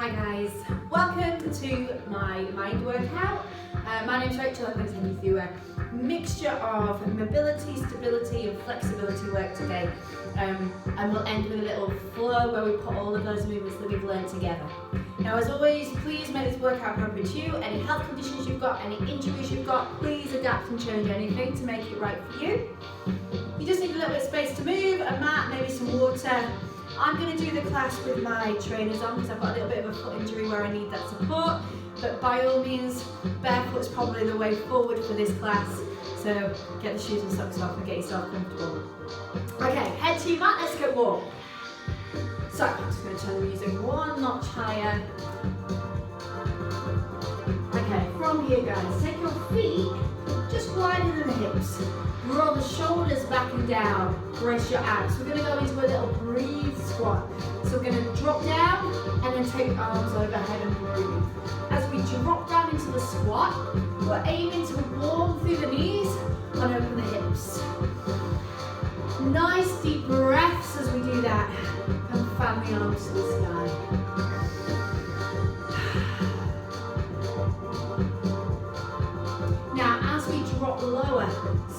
Hi guys, welcome to my mind workout. My name's Rachel. I'm going to take you through a mixture of mobility, stability and flexibility work today. And we'll end with a little flow where we put all of those movements that we've learned together. Now as always, please make this workout appropriate to you. Any health conditions you've got, any injuries you've got, please adapt and change anything to make it right for you. You just need a little bit of space to move, a mat, maybe some water. I'm going to do the class with my trainers on because I've got a little bit of a foot injury where I need that support, but by all means, barefoot is probably the way forward for this class, so get the shoes and socks off and get yourself comfortable. Okay, head to your mat, let's get warm. So, I'm just going to turn the music one notch higher. Okay, from here guys, take your feet just wider than the hips. Roll the shoulders back and down, brace your abs. We're going to go into a little breathe squat. So we're going to drop down and then take arms overhead and breathe. As we drop down into the squat, we're aiming to warm through the knees and open the hips. Nice deep breaths as we do that and fan the arms to the sky. Drop lower.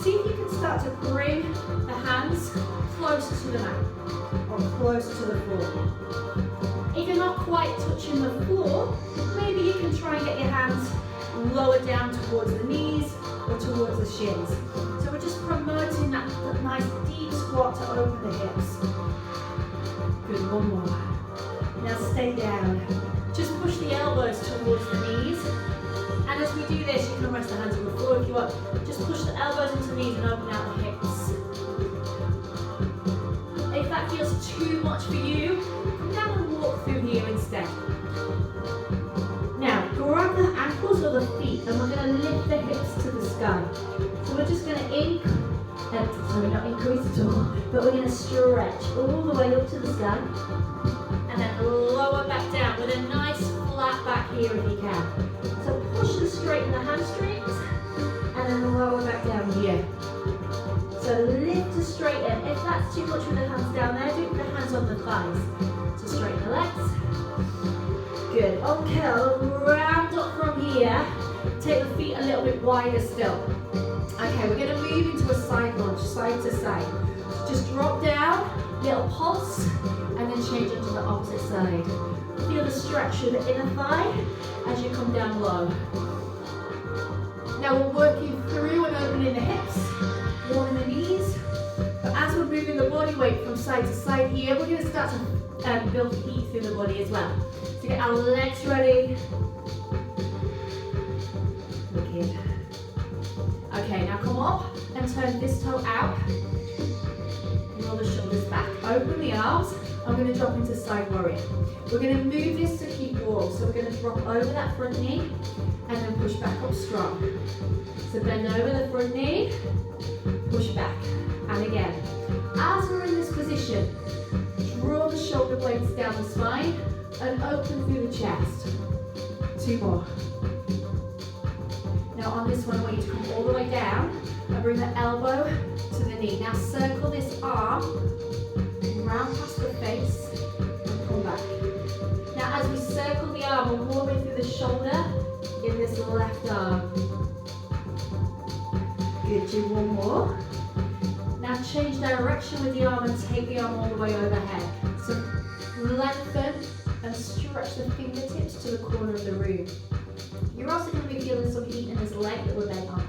See if you can start to bring the hands closer to the mat or closer to the floor. If you're not quite touching the floor, maybe you can try and get your hands lower down towards the knees or towards the shins. So we're just promoting that nice deep squat to open the hips. Good, one more. Now stay down. Just push the elbows towards the knees. And as we do this, you can rest the hands on the floor if you want. Just push the elbows into the knees and open out the hips. If that feels too much for you, come down and walk through here instead. Now, grab the ankles or the feet and we're going to lift the hips to the sky. So we're just going to not increase at all, but we're going to stretch all the way up to the sky. And then lower back down with a nice flat back here if you can. So push and straighten the hamstrings and then lower back down here. So lift to straighten. If that's too much with the hands down there, do it with the hands on the thighs. So straighten the legs. Good. Okay, round up from here. Take the feet a little bit wider still. Okay, we're going to move into a side lunge, side to side. Just drop down, little pulse, and then change into the opposite side. Feel the stretch through the inner thigh as you come down low. Now we're working through and opening the hips, warming the knees. But as we're moving the body weight from side to side here, we're going to start to build heat through the body as well. So get our legs ready. Wicked. Okay, now come up and turn this toe out. Roll the shoulders back. Open the arms. I'm going to drop into side warrior. We're going to move this to keep warm. So we're going to drop over that front knee and then push back up strong. So bend over the front knee, push back. And again. As we're in this position, draw the shoulder blades down the spine and open through the chest. 2 more. Now on this one, I want you to come all the way down and bring the elbow to the knee. Now circle this arm round past the face and come back. Now as we circle the arm, we're warming through the shoulder in this left arm. Good, do 1 more. Now change direction with the arm and take the arm all the way overhead. So lengthen and stretch the fingertips to the corner of the room. You're also going to be feeling some heat in this leg that we're bent on.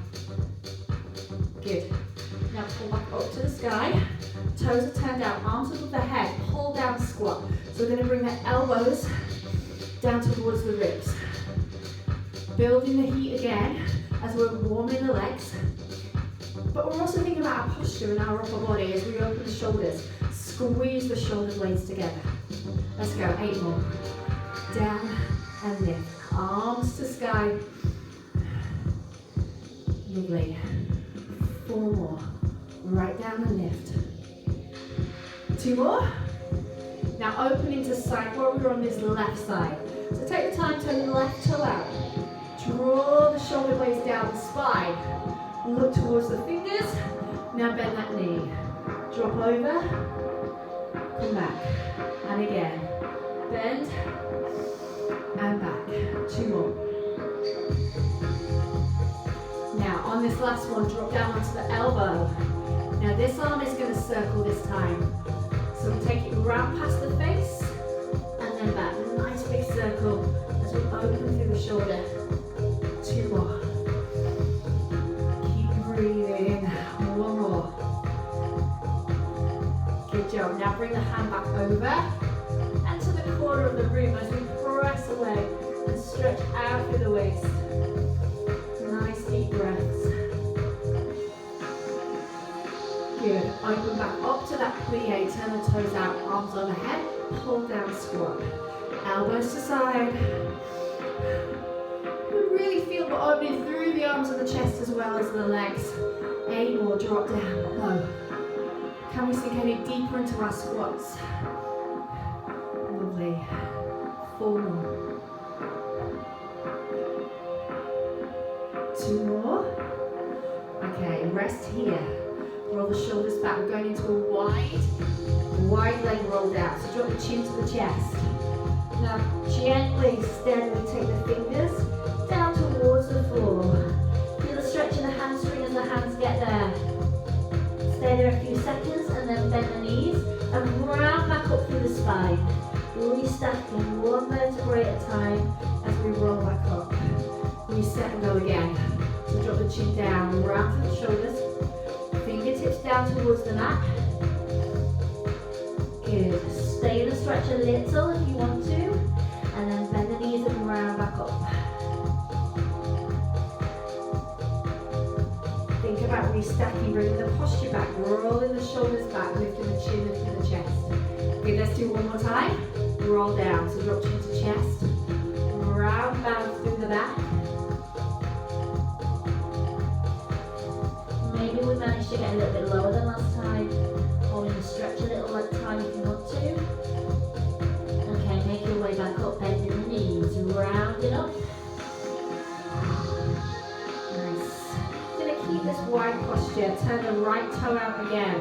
Good. Now pull back up to the sky. Toes are turned out, arms above the head, pull down squat. So we're going to bring the elbows down towards the ribs. Building the heat again as we're warming the legs. But we're also thinking about our posture and our upper body as we open the shoulders. Squeeze the shoulder blades together. Let's go, 8 more. Down and lift. Arms to sky. Lovely. 4 more. Right down and lift. 2 more. Now open into side warrior on this left side. So take the time to left toe out. Draw the shoulder blades down the spine. Look towards the fingers. Now bend that knee. Drop over. Come back. And again. Bend. and back. 2 more. Now on this last one, drop down onto the elbow. Now this arm is going to circle this time. So we take it round past the face and then back. Nice big circle as we open through the shoulder. 2 more. Keep breathing. 1 more. Good job. Now bring the hand back over and to the corner of the room as we press away and stretch out through the waist. Nice deep breaths. Good. Open back up to that plie. Turn the toes out, arms overhead. Pull down, squat. Elbows to side. We really feel we're opening through the arms and the chest as well as the legs. 8 more. Drop down. Low. Can we sink any deeper into our squats? Lovely. 4 more. 2 more. Okay, rest here. Roll the shoulders back. We're going into a wide leg roll down. So drop the chin to the chest. Now gently, steadily take the fingers down towards the floor. Feel the stretch in the hamstring as the hands get there. Stay there a few seconds and then bend the knees and round back up through the spine. Restacking 1 vertebrae at a time as we roll back up. Reset and go again. So drop the chin down, round through the shoulders. Fingertips down towards the mat. Good. Stay in the stretch a little if you want to. And then bend the knees and round back up. Think about restacking, bringing the posture back, rolling the shoulders back, lifting the chin, lifting the chest. Okay, let's do 1 more time. Roll down, so drop chin to chest. Round bound through the back. Maybe we managed to get a little bit lower than last time. Holding the stretch a little at a time if you want to. Okay, make your way back up, bending the knees, round it up. Keep this wide posture, turn the right toe out again.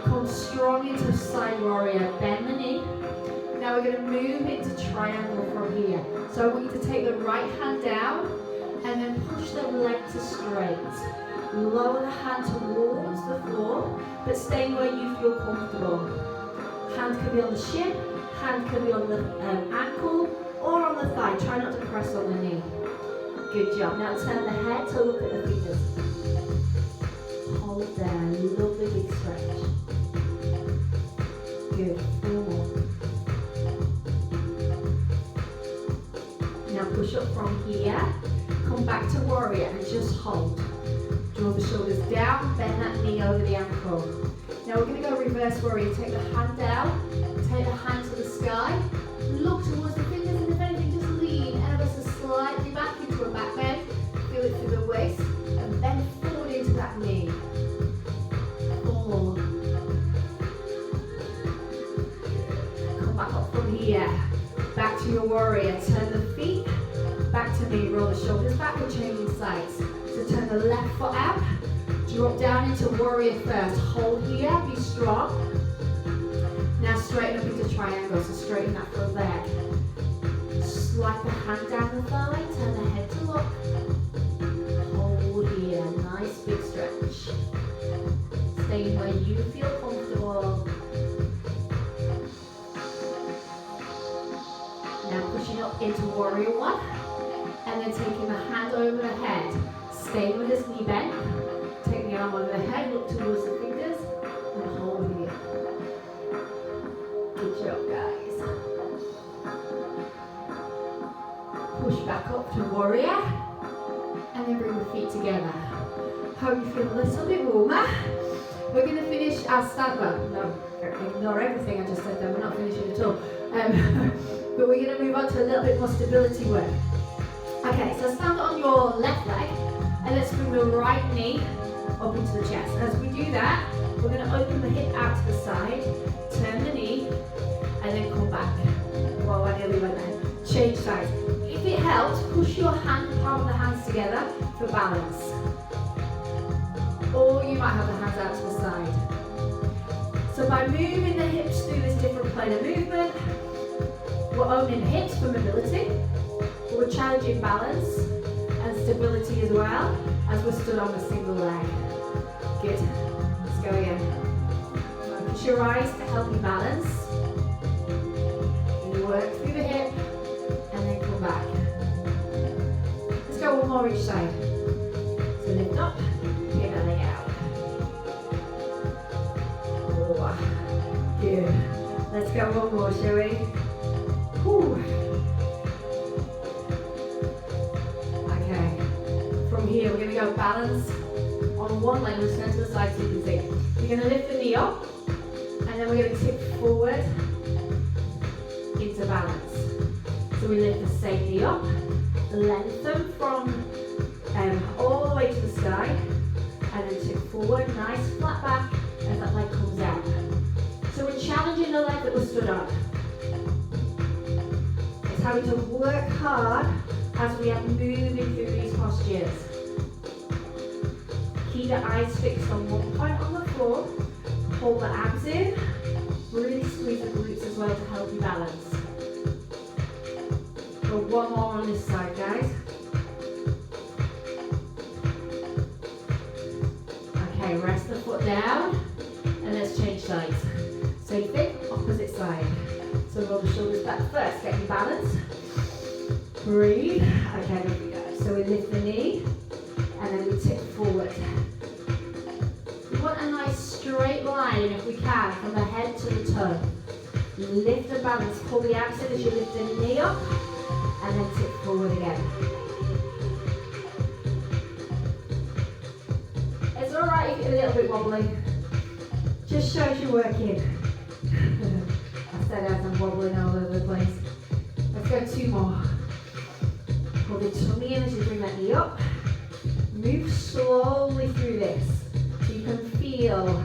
Come strong into side warrior, bend the knee. Now we're going to move into triangle from here. So I want you to take the right hand down and then push the leg to straight. Lower the hand towards the floor, but stay where you feel comfortable. Hand can be on the shin, hand can be on the ankle or on the thigh. Try not to press on the knee. Good job. Now turn the head to look at the fingers. Hold there, lovely big stretch. Good, 4 more. Now push up from here, come back to warrior and just hold. Draw the shoulders down, bend that knee over the ankle. Now we're going to go reverse warrior. Take the hand down, take the hand to the sky, look towards the fingers and if anything just lean ever so slightly back into a back bend. Feel it through the waist and bend forward into that knee. 4. Come back up from here. Back to your warrior. Turn the feet back to me. Roll the shoulders back. We're changing sides. So turn the left foot out. Drop down into warrior first. Hold here. Be strong. Now straighten up into triangle. So straighten that front leg. Slide the hand down the thigh. Turn the head to look. Hold here. Nice big stretch. Stay where you feel comfortable. Now pushing up into warrior 1 and then taking the hand over the head. Stay with this knee bend. Take the arm over the head, look towards the fingers and hold here. Good job, guys. Push back up to warrior and then bring the feet together. Hope you feel a little bit warmer. We're going to finish our stand up. No, ignore everything I just said there. We're not finishing at all. But we're going to move on to a little bit more stability work. Okay, so stand on your left leg and let's bring the right knee up into the chest. As we do that, we're going to open the hip out to the side, turn the knee, and then come back. Well, I nearly went there. Change sides. If it helps, push your palm of the hands together for balance. Or you might have the hands out to the side. So by moving the hips through this different plane of movement, we're we're owning hips for mobility, but we're challenging balance and stability as well as we're stood on a single leg. Good. Let's go again. Focus your eyes to help you balance. You work through the hip and then come back. Let's go one more each side. So lift up, kick that leg out. Oh, good. Let's go one more, shall we? Whew. Okay. From here, we're going to go balance on one leg. We're just going to the side so you can see. We're going to lift the knee up, and then we're going to tip forward into balance. So we lift the same knee up, lengthen from all the way to the sky, and then tip forward, nice flat back as that leg comes out. So we're challenging the leg that was stood up. It's having to work hard as we are moving through these postures. Keep the eyes fixed on one point on the floor, hold the abs in, really squeeze the glutes as well to help you balance. Go one more on this side, guys. Okay, rest the foot down, and let's change sides. Same thing, opposite side. So roll the shoulders back first, get your balance. Breathe. Okay, there we go. So we lift the knee, and then we tip forward. We want a nice straight line, if we can, from the head to the toe. Lift the balance, pull the abs in as you lift the knee up, and then tip forward again. It's alright if you're a little bit wobbly. Just shows you're working. I said as I'm wobbling all over the place. Let's go two more. Pull the tummy in as you bring that knee up. Move slowly through this so you can feel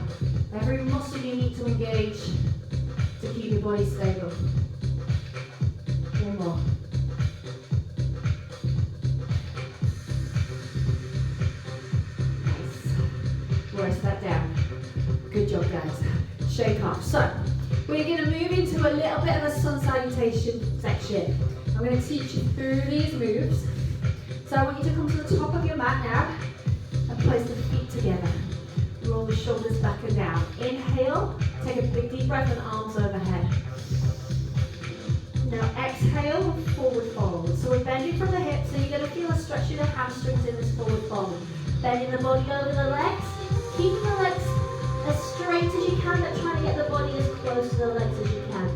every muscle you need to engage to keep your body stable. One more. Nice. Rest that down. Good job, guys. Shake off. So, we're going to move into a little bit of a sun salutation section. I'm going to teach you through these moves. So I want you to come to the top of your mat now and place the feet together. Roll the shoulders back and down. Inhale, take a big deep breath and arms overhead. Now exhale, forward fold. So we're bending from the hips, so you're going to feel a stretch in the hamstrings in this forward fold. Bending the body over the legs, keeping the legs as straight as you can, but trying to get the body as close to the legs as you can.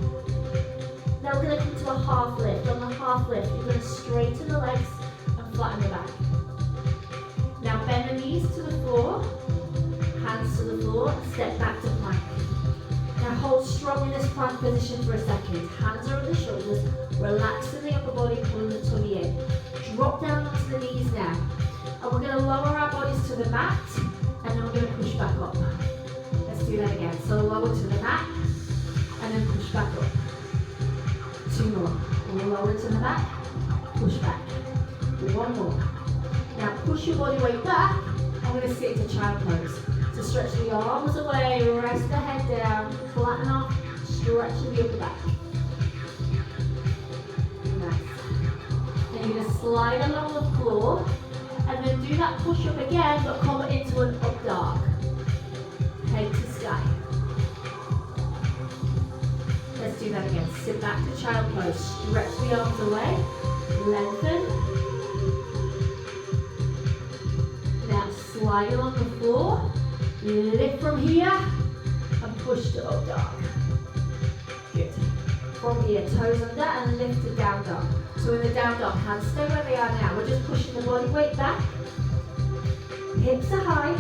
Now we're going to come to a half lift. On the half lift, you're going to straighten the legs and flatten the back. Now bend the knees to the floor, hands to the floor, and step back to plank. Now hold strong in this plank position for a second. Hands are on the shoulders, relaxing the upper body, pulling the tummy in. Drop down onto the knees now. And we're going to lower our bodies to the mat, and then we're going to push back up. Let's do that again. So lower to the mat, and then push back up. Two more. Lower to the mat, push back. One more. Now push your body weight back. I'm going to sit into child pose. So stretch the arms away, rest the head down, flatten off, stretch the upper back. Nice. Then you're going to slide along the floor, and then do that push up again, but come into an up dog. Head to sky. Let's do that again. Sit back to child pose. Stretch the arms away. Lengthen. Now slide along the floor. Lift from here and push to up dog. Good. From here, toes under and lift to down dog. So in the down dog, hands stay where they are now. We're just pushing the body weight back. Hips are high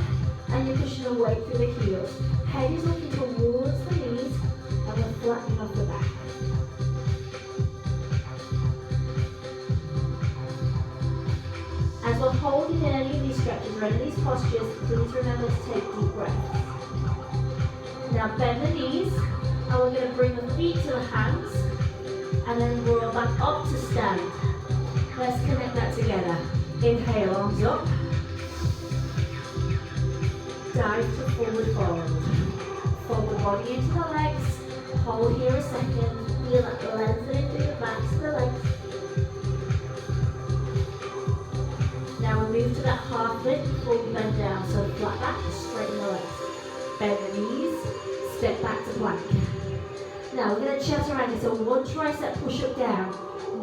and you're pushing the weight through the heels. Head is looking towards the knees and we're flattening off the back. As we're holding in any of these stretches or any of these postures, please remember to take deep breaths. Now bend the knees, and we're going to bring the feet to the hands, and then roll back up to stand. Let's connect that together. Inhale, arms up. Dive to forward fold. Fold the body into the legs, Hold here a second. Feel that lengthening through the backs of the legs. Now we move to that half lift before we bend down. So flat back, straighten the legs. Bend the knees, step back to plank. Now we're going to chaturanga. So one tricep push up down.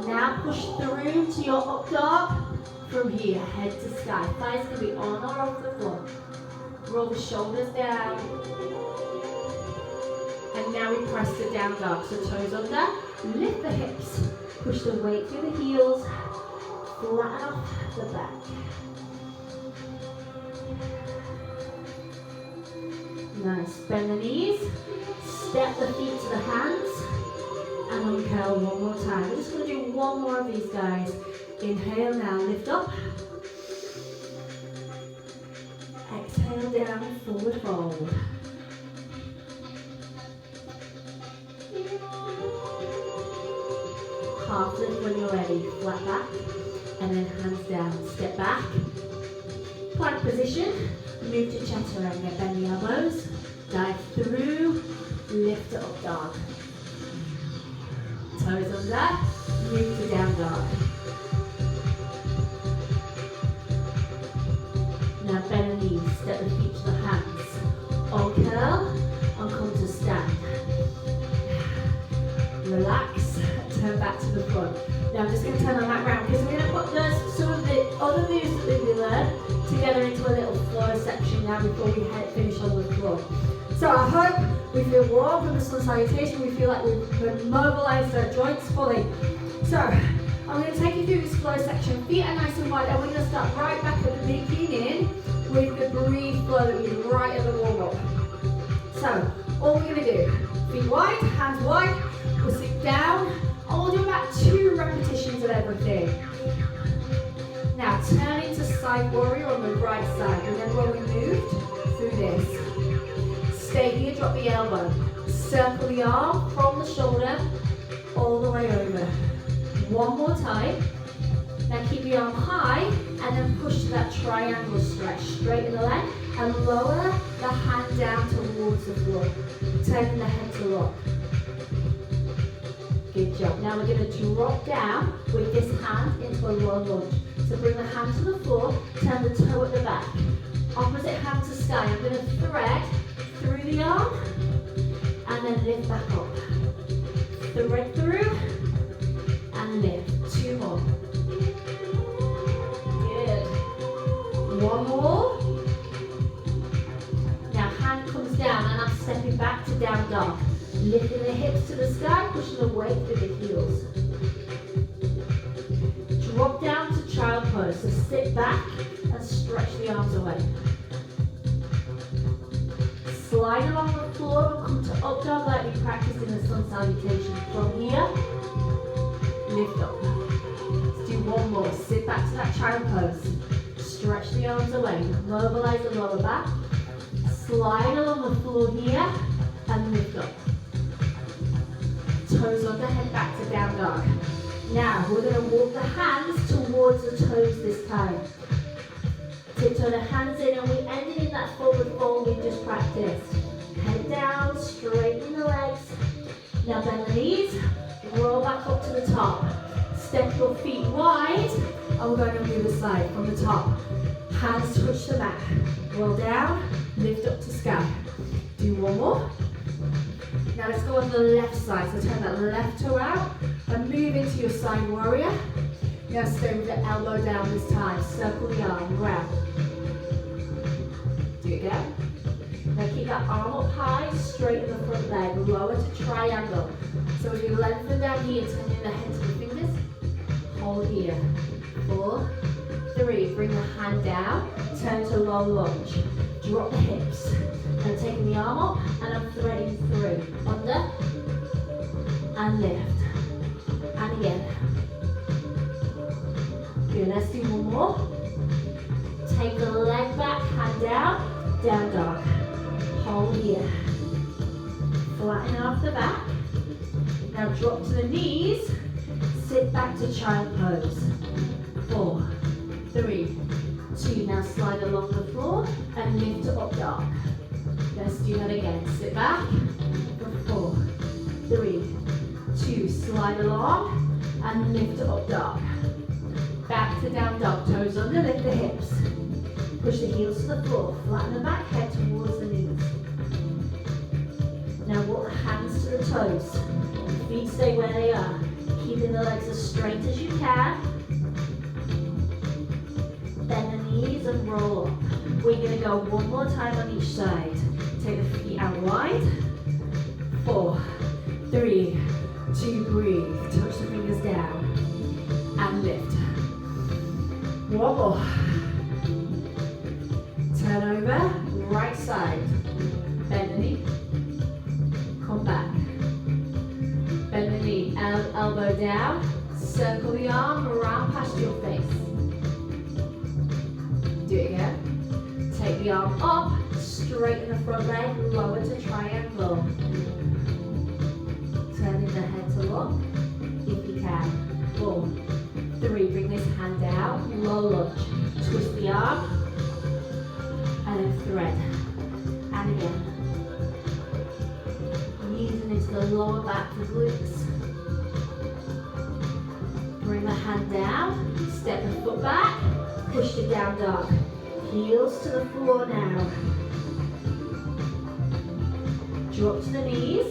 Now push through to your up dog. From here, head to sky. Thighs can be on or off the floor. Roll the shoulders down. And now we press the down dog. So toes under, lift the hips. Push the weight through the heels. Flatten off the back. Nice. Bend the knees. Step the feet to the hands. And uncurl one more time. We're just going to do one more of these, guys. Inhale now, lift up. Exhale down, forward fold. Half lift when you're ready, flat back, and then hands down, step back. Plank position, move to chaturanga, bend the elbows, dive through, lift to up dog. Toes under, move to down dog. Now bend the knees, step the feet to the hands. All curl and come to stand. Relax, turn back to the front. Now I'm just going to turn the mat round because we're going to put some of the other moves that we learned together into a little flow section now before we finish on the floor. So I hope we feel warm from the sun salutation. We feel like we've mobilized our joints fully. So I'm going to take you through this flow section. Feet are nice and wide, and we're going to start right back at the beginning with the breathe flow that we did right at the warm up. So all we're going to do, feet wide, hands wide, we'll sit down, and we'll do about 2 repetitions of everything. Now turn into side warrior on the right side. Remember when we moved through this. Stay here, drop the elbow. Circle the arm from the shoulder all the way over. One more time. Now keep the arm high and then push to that triangle stretch. Straighten the leg and lower the hand down towards the floor. Turning the head to lock. Good job. Now we're going to drop down with this hand into a low lunge. So bring the hand to the floor, turn the toe at the back. Opposite hand to sky. I'm going to thread through the arm and then lift back up. Thread through and lift. 2 more. Good. 1 more. Now hand comes down and I'm stepping back to down dog. Lifting the hips to the sky, pushing the weight through the heels. Drop down to child pose. So sit back and stretch the arms away. Slide along the floor and come to up dog like we practiced in the sun salutation. From here, lift up. Let's do 1 more. Sit back to that child pose. Stretch the arms away. Mobilize the lower back. Slide along the floor here and lift up. Toes under, head back to down dog. Now we're going to walk the hands towards the toes this time. Tiptoe the hands in and we ended in that forward fold we just practiced. Head down, straighten the legs. Now bend the knees, roll back up to the top. Step your feet wide and we're going to move aside from the top. Hands touch the mat. Roll down, lift up to sky. Do 1 more. Now let's go on the left side. So turn that left toe out and move into your side warrior. Now stay with the elbow down this time. Circle the arm, grab. Do it again. Now keep that arm up high, straighten the front leg, lower to triangle. So as you lengthen down here, turning the head to the fingers. Hold here. 4, 3, bring the hand down, turn to low lunge. Drop the hips. And taking the arm up and I'm threading through. Under and lift. And again. Good, let's do 1 more. Take the leg back, hand down, down dog. Hold here. Flatten off the back. Now drop to the knees. Sit back to child pose. 4, 3, 2. Now slide along the floor and lift to up dog. Let's do that again. Sit back for 4, slide along and lift up dog. Back to down dog, toes under, lift the hips. Push the heels to the floor, flatten the back, head towards the knees. Now walk the hands to the toes. Feet stay where they are, keeping the legs as straight as you can. Bend the knees and roll up. We're going to go one more time on each side. Take the feet out wide. 4, 3, 2, breathe. Touch the fingers down and lift. One more. Turn over, right side. Bend the knee. Come back. Bend the knee, elbow down. Circle the arm around past your face. Do it again. Take the arm up, straighten the front leg, lower to triangle. Turning the head to look, if you can. 4, 3, bring this hand down, low lunge. Twist the arm, and then thread. And again. Easing into the lower back, the glutes. Bring the hand down, step the foot back, push the down dog. Heels to the floor now. Drop to the knees.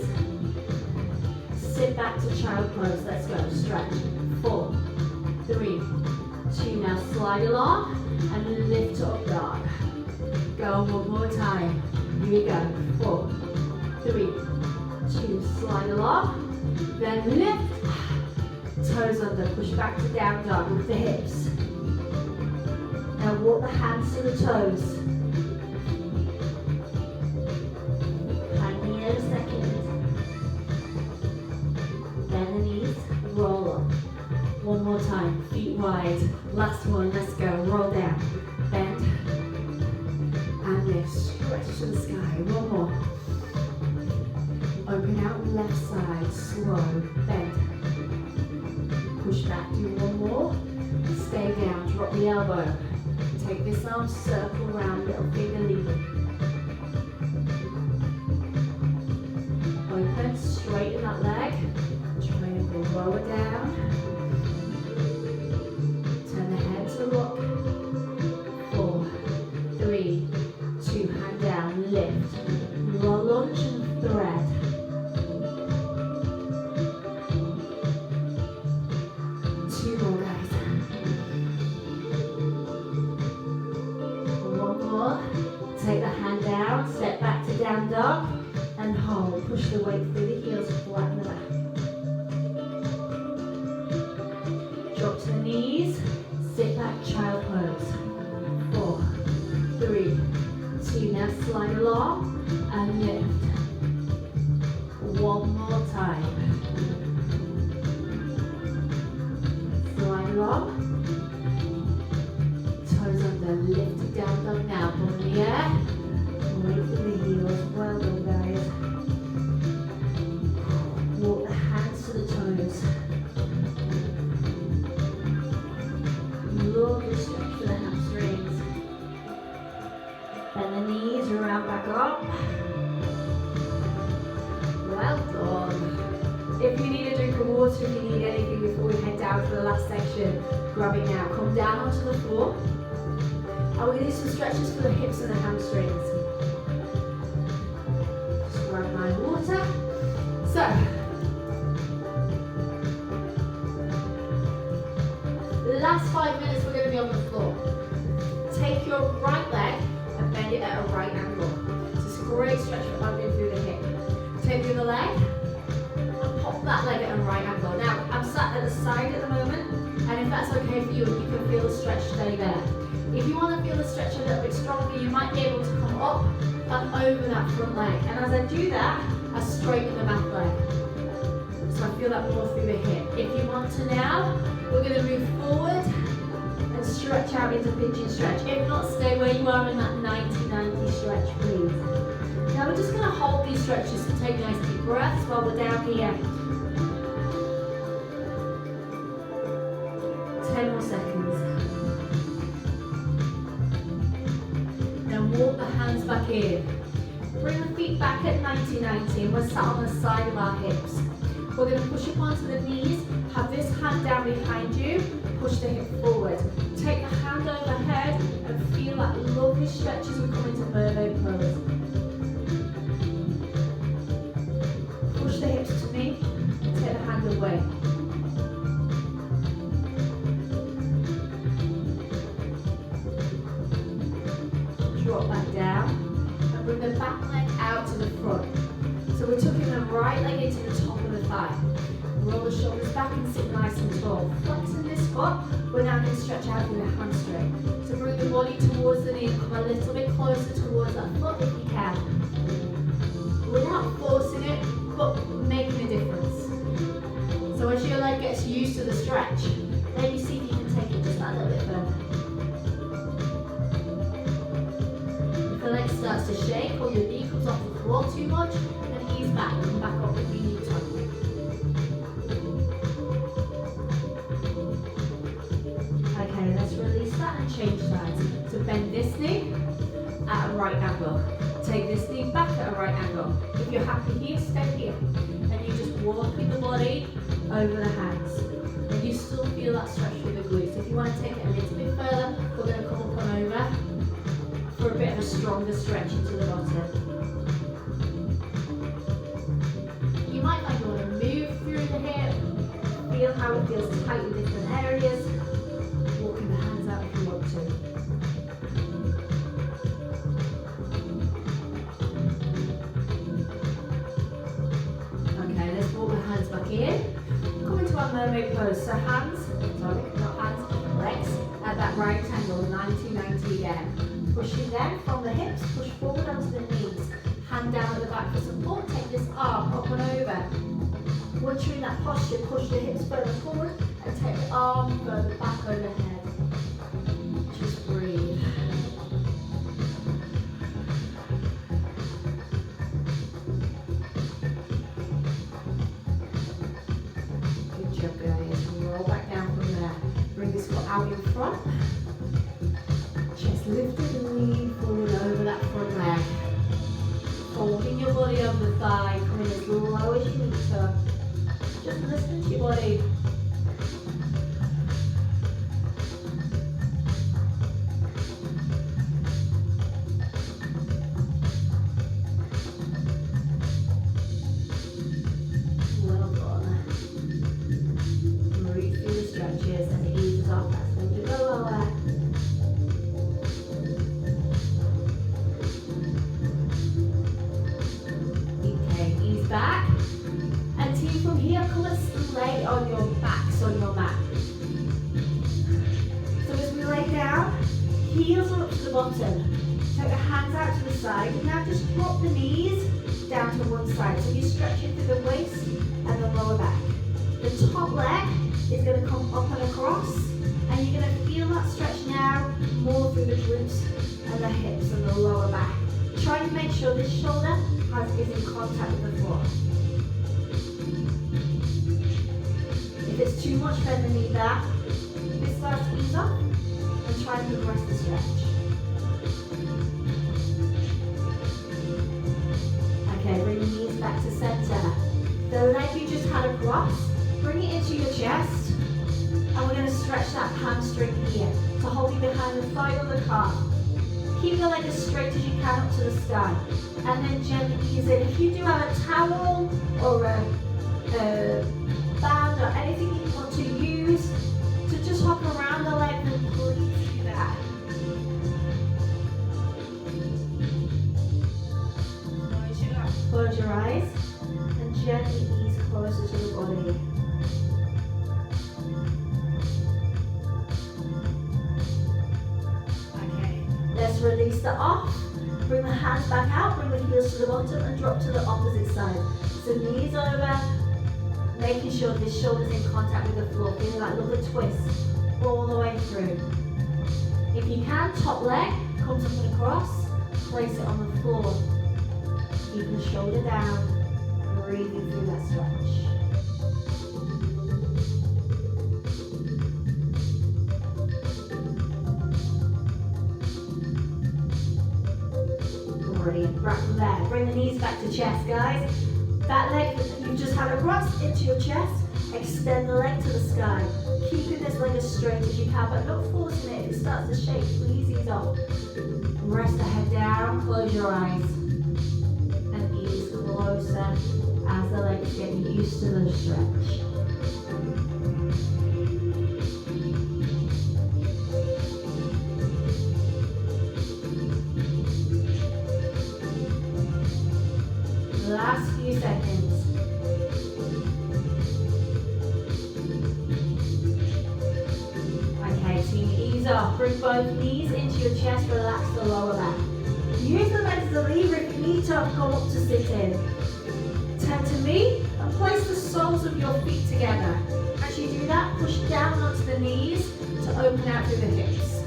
Sit back to child pose. Let's go. Stretch. 4, 3, 2. Now slide along and lift up dog. Go one more time. Here we go. 4, 3, 2. Slide along. Then lift. Toes under. Push back to down dog with the hips. Now walk the hands to the toes. Hang here a second. Bend the knees, roll up. One more time, feet wide. Last one, let's go. Roll down, bend, and lift. Stretch to the sky. One more. Open out left side, slow, bend. Push back, do one more. Stay down, drop the elbow. Take this arm, circle around, little finger leading. Open, straighten that leg. Triangle, lower down. Turn the head to look. 4, 3, 2, hand down, lift. Low lunge and thread. Take the hand down, step back to down dog, and hold. Push the weight through the heels, flatten the back. Drop to the knees, sit back, child pose. 4, 3, 2. Now slide along and lift. One more time. Slide along. Toes under, lift it down dog now. Ball in the air. Weight through the heels. Well done, guys. Walk the hands to the toes. Lovely stretch for the hamstrings. Bend the knees, round back up. Well done. If you need a drink of water, if you need anything before we head down to the last section, grab it now. Come down onto the floor. And we're going to do some stretches for the hips and the hamstrings. Just grab my water. So, the last 5 minutes we're going to be on the floor. Take your right leg and bend it at a right angle. So it's a great stretch for opening through the hip. Take the other leg and pop that leg at a right angle. Now, I'm sat at the side at the moment, and if that's okay for you, and you can feel the stretch, stay there. If you want to feel the stretch a little bit stronger, you might be able to come up and over that front leg. And as I do that, I straighten the back leg. So I feel that more through the hip. If you want to now, we're going to move forward and stretch out into pigeon stretch. If not, stay where you are in that 90-90 stretch, please. Now we're just going to hold these stretches and take nice deep breaths while we're down here. 10 more seconds. Walk the hands back in. Bring the feet back at 90-90 and we're sat on the side of our hips. We're going to push up onto the knees, have this hand down behind you, push the hip forward. Take the hand overhead and feel that lovely stretch as we come into mermaid pose. Push the hips to me and take the hand away. Drop back down and bring the back leg out to the front. So we're tucking the right leg into the top of the thigh. Roll the shoulders back and sit nice and tall. Flexing this foot, we're now going to stretch out through the hamstring. So bring the body towards the knee and come a little bit closer towards that foot if you can. Without forcing it, but making a difference. So as your leg gets used to the stretch, then you see if you can take it just that little bit further. If the leg starts to shake or your knee comes off the floor too much, then ease back, come back up if you need to. Okay, let's release that and change sides. So bend this knee at a right angle. Take this knee back at a right angle. If you're happy here, stay here. And you just walk with the body over the hands. And you still feel that stretch through the glutes. If you want to take it a little bit further, we're going to come up and over for a bit of a stronger stretch into the bottom. You might find you want to move through the hip, feel how it feels tight in different areas. Walking the hands out if you want to. Okay, let's walk the hands back in. Come into our mermaid pose. So hands, sorry, not hands, legs at that right angle, 90-90 again. Pushing them from the hips, push forward onto the knees. Hand down at the back for support. Take this arm up and over. Once you're in that posture, push the hips further forward and take the arm further back overhead. Just breathe. Good job, guys. Roll back down from there. Bring this foot out in front. Chest lifted and lean forward over that front leg. Folding your body over the thigh, coming as low as you need to. Just listen to your body. Well done. Breathe through the stretches as it eases off. That's when you go lower. Okay, ease back. And team from here, come and lay on your backs on your mat. So as we lay down, heels are up to the bottom. Take the hands out to the side and now just drop the knees down to one side. So you're stretching through the waist and the lower back. The top leg is going to come up and across and you're going to feel that stretch now more through the glutes and the hips and the lower back. Try to make sure this shoulder is in contact with the floor. If it's too much, bend the knee back. This starts to ease up and try and progress the stretch. Okay, bring the knees back to center. The leg you just had across, bring it into your chest. And we're going to stretch that hamstring here to hold you behind the thigh or the calf. Keep the leg as straight as you can up to the sky. And then gently ease in. If you do have a towel or a band or anything you want to use to just hop around the leg, then please do that. Close your eyes and gently ease closer to the body. Okay, let's release the off. Bring the hands back out, bring the heels to the bottom and drop to the opposite side. So knees over, making sure this shoulder's in contact with the floor, feeling that little twist all the way through. If you can, top leg comes up and across, place it on the floor. Keep the shoulder down, breathing through that stretch. Brilliant. Right from there, bring the knees back to chest, guys. That leg that you've just had across into your chest, extend the leg to the sky. Keeping this leg as straight as you can, but not forcing it. If it starts to shake, please ease off. Rest the head down, close your eyes, and ease closer as the legs get used to the stretch. Last few seconds. Okay, so you ease off. Bring both knees into your chest, relax the lower back. Use the legs as a lever if you need to go up to sit in. Turn to me and place the soles of your feet together. As you do that, push down onto the knees to open out through the hips.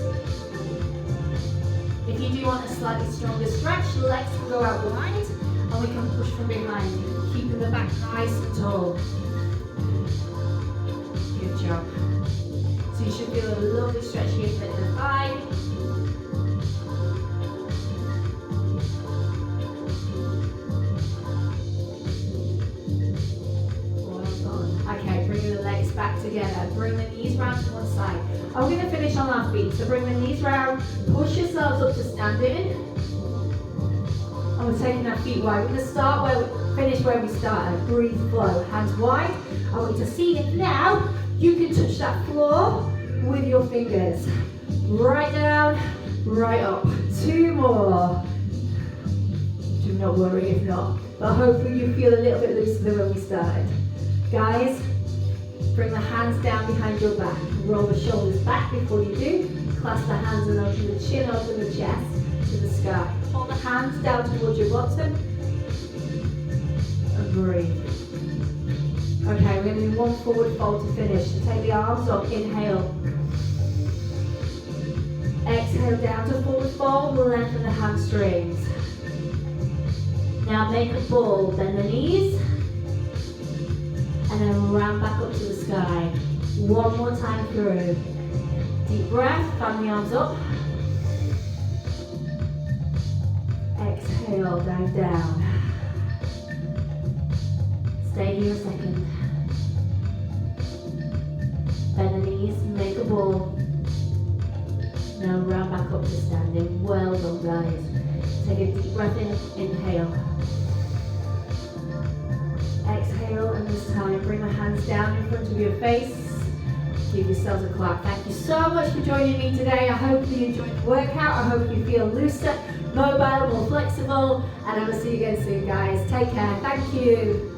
If you do want a slightly stronger stretch, the legs can go out wide and we can push from behind, keeping the back nice and tall. Good job. So you should feel a lovely stretch here for the thigh. Okay, bring the legs back together. Bring the knees round to one side. I'm going to finish on our feet. So bring the knees round, push yourselves up to standing. And we're taking our feet wide. We're going to finish where we started. Breathe, flow. Hands wide. I want you to see if now you can touch that floor with your fingers. Right down, right up. 2 more. Do not worry if not. But hopefully you feel a little bit looser than when we started. Guys, bring the hands down behind your back. Roll the shoulders back before you do. Clasp the hands and open the chin, open the chest to the sky. Hold the hands down towards your bottom. And breathe. Okay, we're going to do one forward fold to finish. So take the arms up, inhale. Exhale down to forward fold, lengthen the hamstrings. Now make a ball, bend the knees. And then round back up to the sky. One more time through. Deep breath, fan the arms up. Exhale, dive down. Stay here a second. Bend the knees, make a ball. Now round back up to standing. Well done, guys. Take a deep breath in, inhale. Exhale, and this time bring the hands down in front of your face. Give yourselves a clap. Thank you so much for joining me today. I hope you enjoyed the workout. I hope you feel looser, mobile, more flexible, and I will see you again soon, guys. Take care. Thank you.